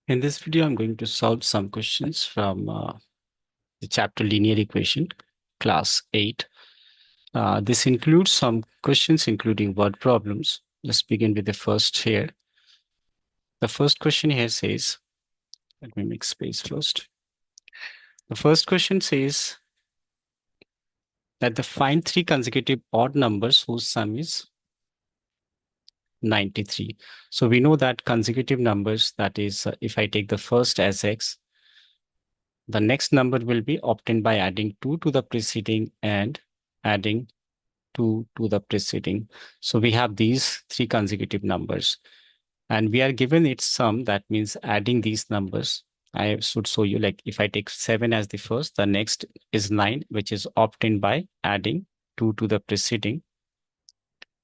In this video, I'm going to solve some questions from the chapter Linear Equation, class 8. This includes some questions including word problems. Let's begin with the first here. The first question here says, let me make space first. The first question says that find three consecutive odd numbers whose sum is 93. So we know that consecutive numbers, that is, if I take the first as x, the next number will be obtained by adding 2 to the preceding and adding 2 to the preceding. So we have these three consecutive numbers and we are given its sum. That means adding these numbers. I should show you, like if I take 7 as the first, the next is 9, which is obtained by adding 2 to the preceding.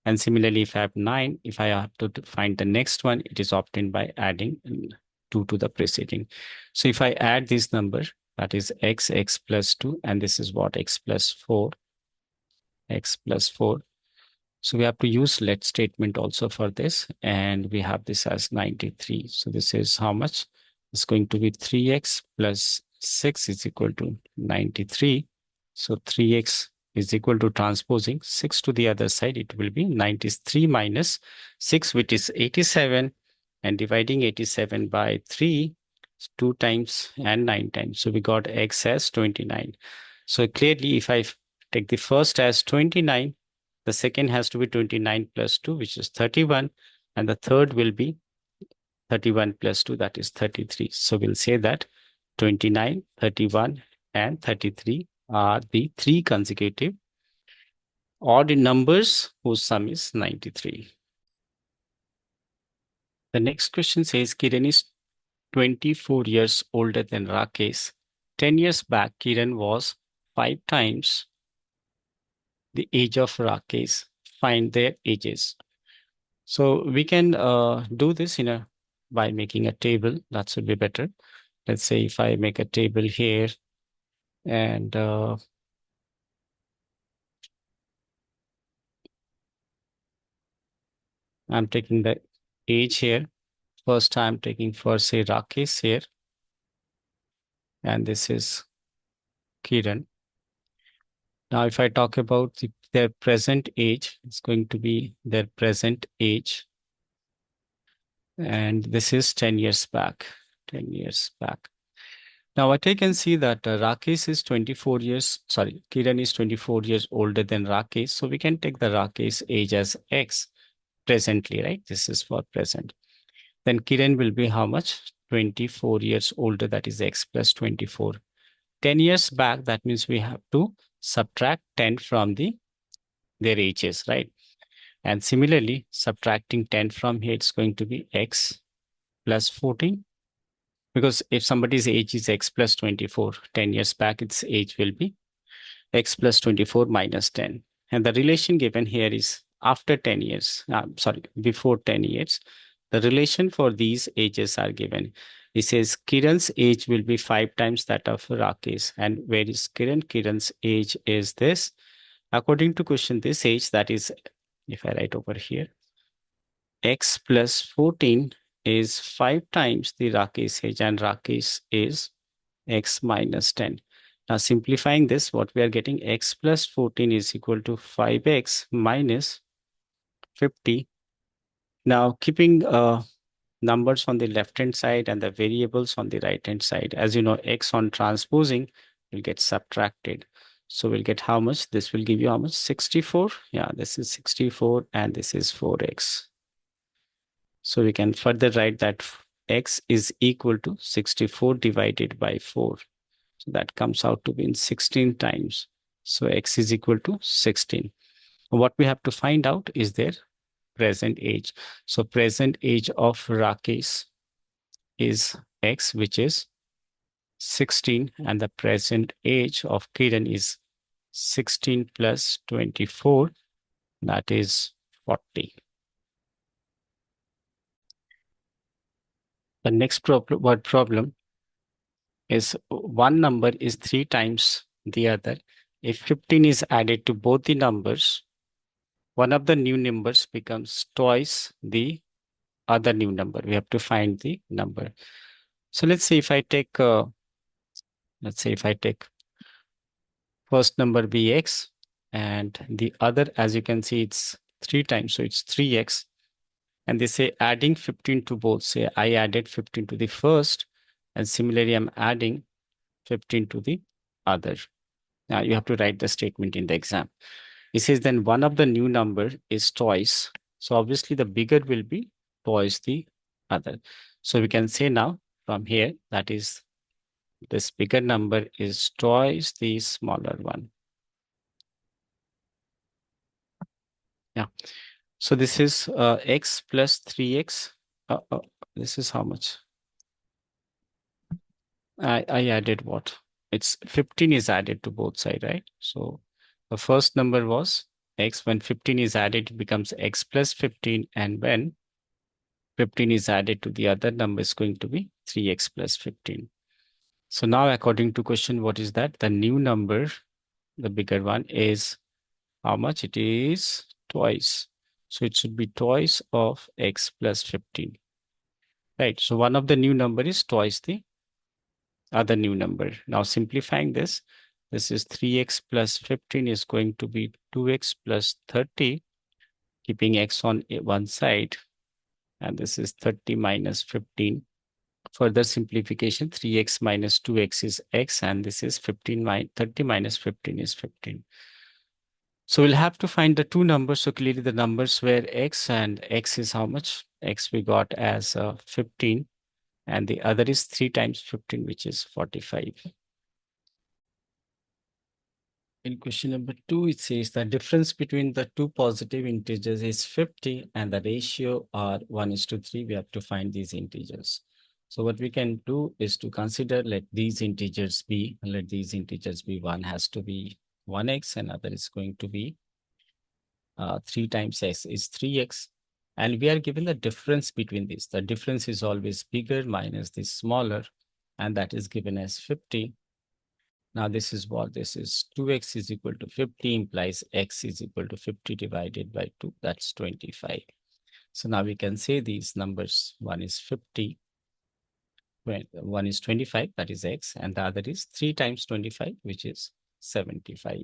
And similarly, if I have 9, if I have to find the next one, it is obtained by adding 2 to the preceding. So if I add this number, that is x plus 2, and this is what, x plus 4. So we have to use let statement also for this, and we have this as 93. So this is how much? It's going to be 3x plus 6 is equal to 93. So 3x is equal to transposing 6 to the other side. It will be 93 minus 6, which is 87, and dividing 87 by 3, 2 times and 9 times. So we got x as 29. So clearly, if I take the first as 29, the second has to be 29 plus 2, which is 31. And the third will be 31 plus 2, that is 33. So we'll say that 29, 31, and 33 are the three consecutive odd numbers whose sum is 93. The next question says Kiran is 24 years older than Rakesh. 10 years back, Kiran was 5 times the age of Rakesh. Find their ages. So we can do this by making a table. That should be better. Let's say if I make a table here and I'm taking the age here. First, I'm taking for say Rakesh here, and this is Kiran. Now, if I talk about their present age, it's going to be their present age. And this is 10 years back, 10 years back. Now, what I can see that Rakesh is 24 years, sorry, Kiran is 24 years older than Rakesh. So we can take the Rakesh age as X presently, right? This is for present. Then Kiran will be how much? 24 years older, that is X plus 24. 10 years back, that means we have to subtract 10 from their ages, right? And similarly, subtracting 10 from here, it's going to be X plus 14. Because if somebody's age is X plus 24, 10 years back, its age will be X plus 24 minus 10. And the relation given here is after 10 years, before 10 years, the relation for these ages are given. It says Kiran's age will be 5 times that of Rakesh. And where is Kiran? Kiran's age is this. According to question, this age, that is, if I write over here, X plus 14 is 5 times the Rakesh age, and Rakesh is X minus 10. Now simplifying this, what we are getting, X plus 14 is equal to 5X minus 50. Now keeping numbers on the left-hand side and the variables on the right-hand side. As you know, X on transposing will get subtracted. So we'll get how much? This will give you how much? 64. Yeah, this is 64 and this is 4X. So we can further write that X is equal to 64 divided by 4. So that comes out to be in 16 times. So X is equal to 16. What we have to find out is their present age. So present age of Rakesh is X, which is 16, and the present age of Kiran is 16 plus 24, that is 40. The next word problem is one number is 3 times the other. If 15 is added to both the numbers, one of the new numbers becomes twice the other new number. We have to find the number. So let's say if I take, first number be x, and the other, as you can see, it's 3 times, so it's 3x. And they say adding 15 to both. Say I added 15 to the first, and similarly, I'm adding 15 to the other. Now you have to write the statement in the exam. It says then one of the new number is twice. So obviously the bigger will be twice the other. So we can say now from here, that is, this bigger number is twice the smaller one. Yeah. So this is x plus 3x. This is how much? I added what? It's 15 is added to both sides, right? So the first number was x. When 15 is added, it becomes x plus 15. And when 15 is added to the other number, is going to be 3x plus 15. So now, according to question, what is that? The new number, the bigger one, is how much? It is twice. So it should be twice of x plus 15. Right. So one of the new number is twice the other new number. Now simplifying this is 3x plus 15 is going to be 2x plus 30, keeping x on one side. And this is 30 minus 15. Further simplification, 3x minus 2x is x, and this is 30 minus 15 is 15. So we'll have to find the two numbers. So clearly the numbers were x, and x is how much? X we got as 15, and the other is 3 times 15, which is 45. In question number 2, it says the difference between the two positive integers is 50, and the ratio are 1:3. We have to find these integers. So what we can do is to consider, let these integers be, one has to be 1x, and other is going to be 3 times x is 3x. And we are given the difference between these. The difference is always bigger minus the smaller, and that is given as 50. Now this is what? This is 2x is equal to 50 implies x is equal to 50 divided by 2. That's 25. So now we can say these numbers. One is 50, one is 25, that is x, and the other is 3 times 25, which is 75.